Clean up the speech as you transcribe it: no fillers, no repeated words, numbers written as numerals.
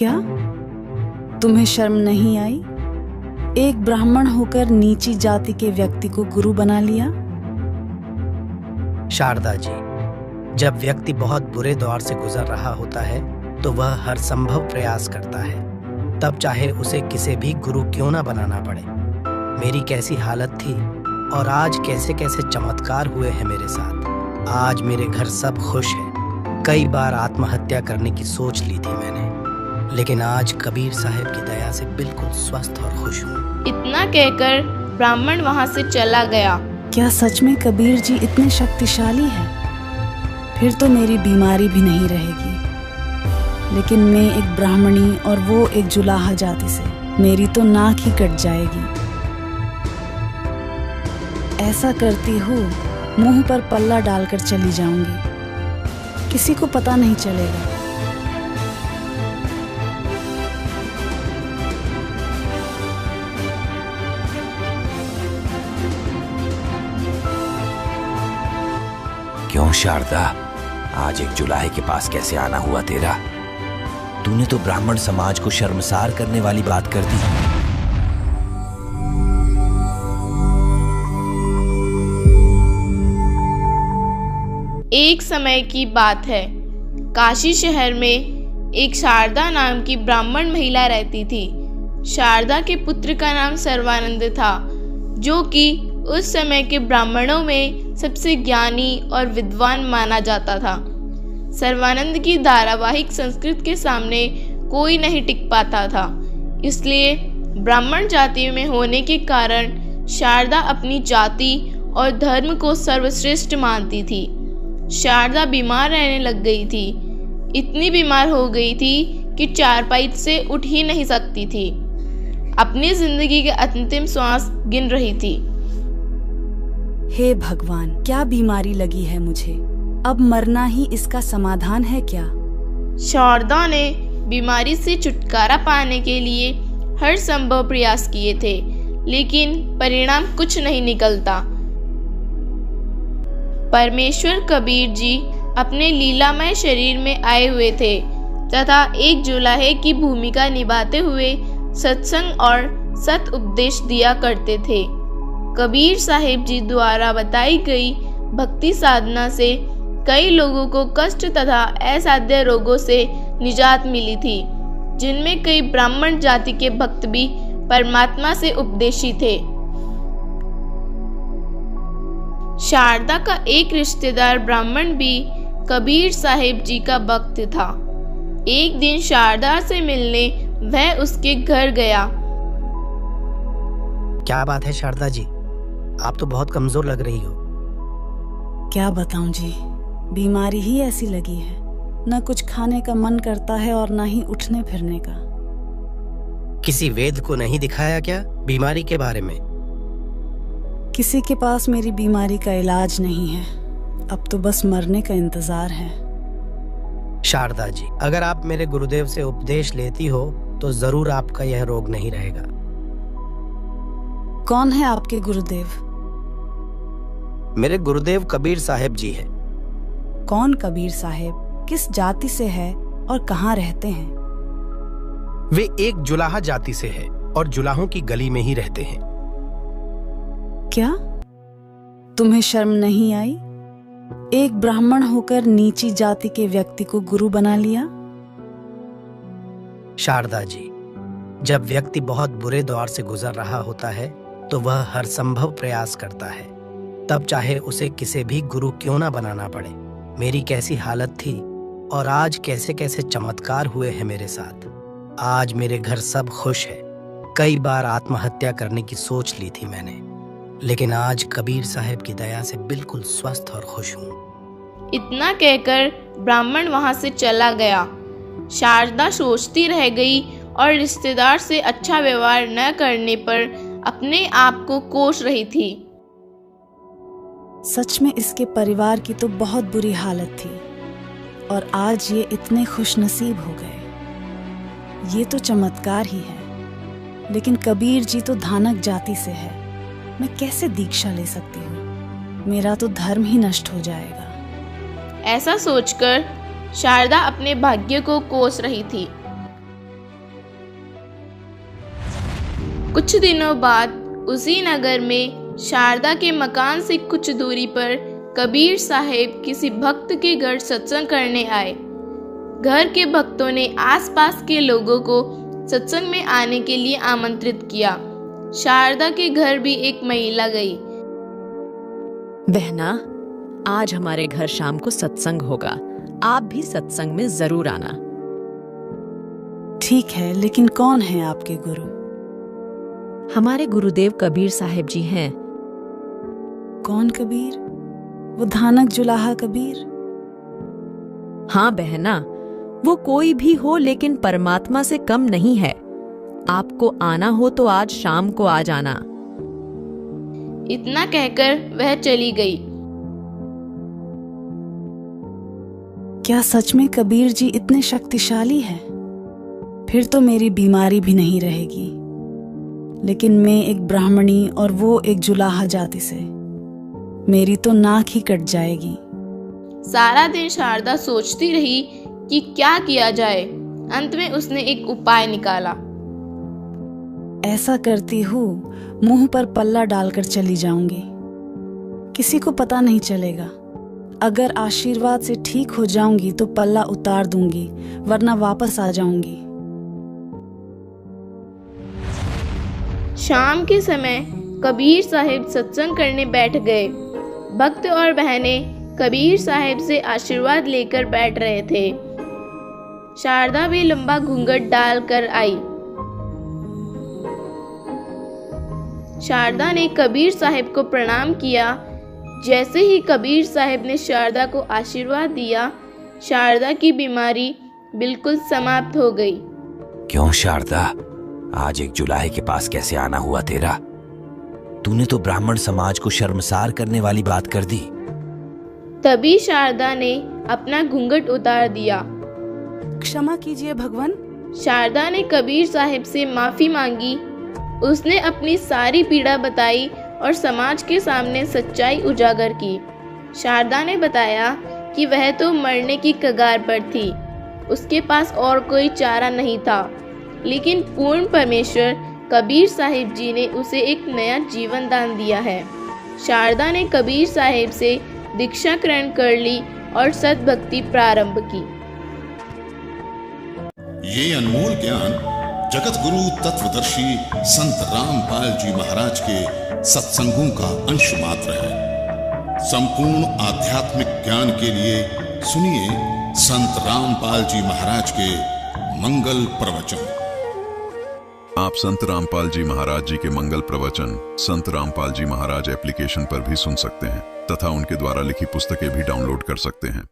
क्या तुम्हें शर्म नहीं आई? एक ब्राह्मण होकर नीची जाति के व्यक्ति को गुरु बना लिया। शारदा जी, जब व्यक्ति बहुत बुरे दौर से गुजर रहा होता है तो वह हर संभव प्रयास करता है, तब चाहे उसे किसे भी गुरु क्यों ना बनाना पड़े। मेरी कैसी हालत थी और आज कैसे कैसे चमत्कार हुए हैं मेरे साथ। आज मेरे घर सब खुश है। कई बार आत्महत्या करने की सोच ली थी मैंने, लेकिन आज कबीर साहब की दया से बिल्कुल स्वस्थ और खुश हूँ। इतना कहकर ब्राह्मण वहाँ से चला गया। क्या सच में कबीर जी इतने शक्तिशाली हैं? फिर तो मेरी बीमारी भी नहीं रहेगी। लेकिन मैं एक ब्राह्मणी और वो एक जुलाहा जाति से, मेरी तो नाक ही कट जाएगी। ऐसा करती हूँ, मुंह पर पल्ला डालकर चली जाऊंगी, किसी को पता नहीं चलेगा। क्यों शारदा, आज एक जुलाहे के पास कैसे आना हुआ तेरा? तूने तो ब्राह्मण समाज को शर्मसार करने वाली बात कर दी। एक समय की बात है, काशी शहर में एक शारदा नाम की ब्राह्मण महिला रहती थी। शारदा के पुत्र का नाम सर्वानंद था, जो कि उस समय के ब्राह्मणों में सबसे ज्ञानी और विद्वान माना जाता था। सर्वानंद की धारावाहिक संस्कृत के सामने कोई नहीं टिक पाता था, इसलिए ब्राह्मण जाति में होने के कारण शारदा अपनी जाति और धर्म को सर्वश्रेष्ठ मानती थी। शारदा बीमार रहने लग गई थी। इतनी बीमार हो गई थी कि चारपाई से उठ ही नहीं सकती थी। अपनी जिंदगी के अंतिम श्वास गिन रही थी। हे भगवान, क्या बीमारी लगी है मुझे? अब मरना ही इसका समाधान है क्या? शारदा ने बीमारी से छुटकारा पाने के लिए हर संभव प्रयास किए थे, लेकिन परिणाम कुछ नहीं निकलता। परमेश्वर कबीर जी अपने लीलामय शरीर में आए हुए थे तथा एक जुलाहे की भूमिका निभाते हुए सत्संग और सत उपदेश दिया करते थे। कबीर साहिब जी द्वारा बताई गई भक्ति साधना से कई लोगों को कष्ट तथा असाध्य रोगों से निजात मिली थी, जिनमें कई ब्राह्मण जाति के भक्त भी परमात्मा से उपदेशी थे। शारदा का एक रिश्तेदार ब्राह्मण भी कबीर साहिब जी का भक्त था। एक दिन शारदा से मिलने वह उसके घर गया। क्या बात है शारदा जी, आप तो बहुत कमजोर लग रही हो। क्या बताऊं जी, बीमारी ही ऐसी लगी है। न कुछ खाने का मन करता है और न ही उठने फिरने का। किसी वेद को नहीं दिखाया क्या बीमारी के बारे में? किसी के पास मेरी बीमारी का इलाज नहीं है। अब तो बस मरने का इंतजार है। शारदा जी, अगर आप मेरे गुरुदेव से उपदेश लेती हो तो जरूर आपका यह रोग नहीं रहेगा। कौन है आपके गुरुदेव? मेरे गुरुदेव कबीर साहब जी है। कौन कबीर साहब? किस जाति से है और कहाँ रहते हैं? वे एक जुलाहा जाति से है और जुलाहों की गली में ही रहते हैं। क्या तुम्हें शर्म नहीं आई? एक ब्राह्मण होकर नीची जाति के व्यक्ति को गुरु बना लिया। शारदा जी, जब व्यक्ति बहुत बुरे दौर से गुजर रहा होता है तो वह हर संभव प्रयास करता है, तब चाहे उसे किसे भी गुरु क्यों ना बनाना पड़े। मेरी कैसी हालत थी और आज कैसे कैसे चमत्कार हुए हैं मेरे साथ। आज मेरे घर सब खुश है। कई बार आत्महत्या करने की सोच ली थी मैंने, लेकिन आज कबीर साहब की दया से बिल्कुल स्वस्थ और खुश हूँ। इतना कहकर ब्राह्मण वहां से चला गया। शारदा सोचती रह गई और रिश्तेदार से अच्छा व्यवहार न करने पर अपने आप को कोस रही थी। सच में इसके परिवार की तो बहुत बुरी हालत थी और आज ये इतने खुशनसीब हो गए। ये तो चमत्कार ही है। लेकिन कबीर जी तो धानक जाति से है। मैं कैसे दीक्षा ले सकती हूँ? मेरा तो धर्म ही नष्ट हो जाएगा। ऐसा सोचकर शारदा अपने भाग्य को कोस रही थी। कुछ दिनों बाद उसी नगर में शारदा के मकान से कुछ दूरी पर कबीर साहब किसी भक्त के घर सत्संग करने आए। घर के भक्तों ने आसपास के लोगों को सत्संग में आने के लिए आमंत्रित किया। शारदा के घर भी एक महिला गई। बहना, आज हमारे घर शाम को सत्संग होगा, आप भी सत्संग में जरूर आना। ठीक है, लेकिन कौन है आपके गुरु? हमारे गुरुदेव कबीर साहब जी हैं। कौन कबीर? वो धानक जुलाहा कबीर? हाँ बहना, वो कोई भी हो लेकिन परमात्मा से कम नहीं है। आपको आना हो तो आज शाम को आ जाना। इतना कहकर वह चली गई। क्या सच में कबीर जी इतने शक्तिशाली हैं? फिर तो मेरी बीमारी भी नहीं रहेगी। लेकिन मैं एक ब्राह्मणी और वो एक जुलाहा जाति से, मेरी तो नाक ही कट जाएगी। सारा दिन शारदा सोचती रही कि क्या किया जाए। अंत में उसने एक उपाय निकाला। ऐसा करती हूँ, मुंह पर पल्ला डालकर चली जाऊंगी, किसी को पता नहीं चलेगा। अगर आशीर्वाद से ठीक हो जाऊंगी तो पल्ला उतार दूंगी, वरना वापस आ जाऊंगी। शाम के समय कबीर साहब सत्संग करने बैठ गए। भक्त और बहनें कबीर साहब से आशीर्वाद लेकर बैठ रहे थे। शारदा भी लंबा घूंघट डालकर आई। शारदा ने कबीर साहब को प्रणाम किया। जैसे ही कबीर साहब ने शारदा को आशीर्वाद दिया, शारदा की बीमारी बिल्कुल समाप्त हो गई। क्यों शारदा, आज 1 जुलाई के पास कैसे आना हुआ तेरा? तूने तो ब्राह्मण समाज को शर्मसार करने वाली बात कर दी। तभी शारदा ने अपना घूंघट उतार दिया। क्षमा कीजिए भगवान। शारदा ने कबीर साहब से माफी मांगी। उसने अपनी सारी पीड़ा बताई और समाज के सामने सच्चाई उजागर की। शारदा ने बताया कि वह तो मरने की कगार पर थी, उसके पास और कोई चारा नहीं था, लेकिन पूर्ण परमेश्वर कबीर साहिब जी ने उसे एक नया जीवन दान दिया है। शारदा ने कबीर साहिब से दीक्षा ग्रहण कर ली और सद्भक्ति प्रारंभ की। ये अनमोल ज्ञान जगत गुरु तत्वदर्शी संत रामपाल जी महाराज के सत्संगों का अंश मात्र है। संपूर्ण आध्यात्मिक ज्ञान के लिए सुनिए संत रामपाल जी महाराज के मंगल प्रवचन। आप संत रामपाल जी महाराज जी के मंगल प्रवचन संत रामपाल जी महाराज एप्लीकेशन पर भी सुन सकते हैं तथा उनके द्वारा लिखी पुस्तकें भी डाउनलोड कर सकते हैं।